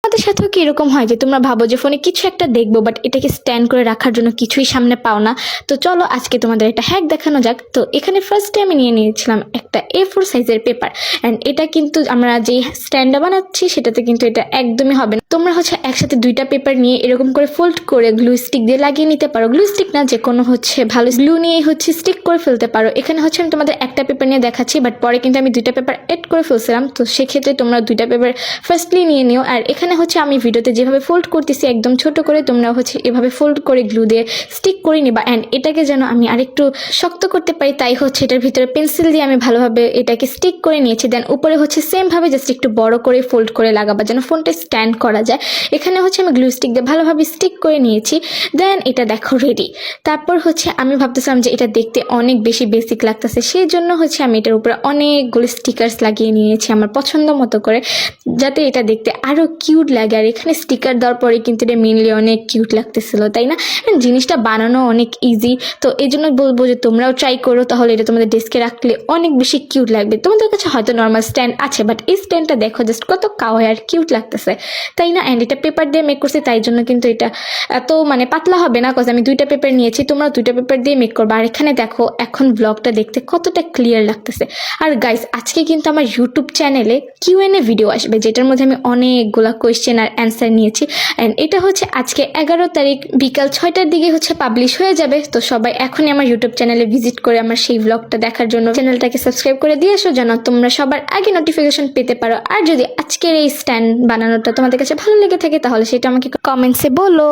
তোমাদের সাথেও কি এরকম হয় যে তোমরা ভাবো যে ফোনে কিছু একটা দেখবো বাট এটাকে স্ট্যান্ড করে রাখার জন্য কিছুই সামনে পাও না? তো চলো আজকে তোমাদের একটা হ্যাক দেখানো যাক। তো এখানে ফার্স্টে আমি নিয়ে নিয়েছিলাম একটা A4 সাইজের পেপার, অ্যান্ড এটা কিন্তু আমরা যেই স্ট্যান্ডটা বানাচ্ছি সেটাতে কিন্তু এটা একদমই হবে না। তোমরা একসাথে দুইটা পেপার নিয়ে এরকম করে ফোল্ড করে গ্লু স্টিক দিয়ে লাগিয়ে নিতে পারো। গ্লু স্টিক না, যে কোনো ভালো গ্লু নিয়ে স্টিক করে ফেলতে পারো। এখানে আমি তোমাদের একটা পেপার নিয়ে দেখাচ্ছি, বাট পরে কিন্তু আমি দুইটা পেপার এড করে ফেলছিলাম। তো সেক্ষেত্রে তোমরা দুইটা পেপার ফার্স্টলি নিয়ে নিও। আর এখানে আমি ভিডিওতে যেভাবে ফোল্ড করতেছি একদম ছোট করে, তোমরা এভাবে ফোল্ড করে গ্লু দিয়ে স্টিক করে নিবা। অ্যান্ড এটাকে যেন আমি আরেকটু শক্ত করতে পারি তাই এটার ভিতরে পেন্সিল দিয়ে আমি ভালোভাবে এটাকে স্টিক করে নিয়েছি। দেন উপরে সেম ভাবে জাস্ট একটু বড় করে ফোল্ড করে লাগাবা যেন ফোনটা স্ট্যান্ড করা যায়। এখানে আমি গ্লু স্টিক দিয়ে ভালোভাবে স্টিক করে নিয়েছি। দেন এটা দেখো রেডি। তারপর আমি ভাবতেছিলাম যে এটা দেখতে অনেক বেশি বেসিক লাগতেছে, সেই জন্য আমি এটার উপরে অনেকগুলো স্টিকার্স লাগিয়ে নিয়েছি আমার পছন্দ মতো করে, যাতে এটা দেখতে আরও কিউট লাগে। আর এখানে স্টিকার দেওয়ার পরে কিন্তু এটা মেনলি অনেক কিউট লাগতেছিল, তাই না? জিনিসটা বানানো অনেক ইজি। তো এই জন্য বলবো যে তোমরাও ট্রাই করো, তাহলে এটা তোমাদের ডেস্কে রাখলে অনেক বেশি কিউট লাগবে। তোমাদের কাছে হয়তো নর্মাল স্ট্যান্ড আছে, বাট এই স্ট্যান্ডটা দেখো জাস্ট কত কাওয়াই আর কিউট লাগতেছে, তাই না? অ্যান্ড এটা পেপার দিয়ে মেক করছি, তাই জন্য কিন্তু এটা এত পাতলা হবে না, কজ আমি দুইটা পেপার নিয়েছি। তোমরা দুইটা পেপার দিয়ে মেক করবা। আর এখানে দেখো এখন ব্লগটা দেখতে কতটা ক্লিয়ার লাগতেছে। আর গাইস, আজকে কিন্তু আমার ইউটিউব চ্যানেলে Q&A ভিডিও আসবে, যেটার মধ্যে আমি অনেকগুলা কোয়েশ্চেন আর অ্যান্সার নিয়েছি। অ্যান্ড এটা আজকে 11 তারিখ বিকাল 6টার দিকে পাবলিশ হয়ে যাবে। তো সবাই এখনই আমার ইউটিউব চ্যানেলে ভিজিট করে আমার সেই ব্লগটা দেখার জন্য চ্যানেলটাকে সাবস্ক্রাইব করে দিয়ে এসো, যেন তোমরা সবার আগে নোটিফিকেশন পেতে পারো। আর যদি আজকের এই স্ট্যান্ড বানানোটা তোমাদের কাছে ভালো লেগে থাকে তাহলে সেটা আমাকে কমেন্টসে বলো।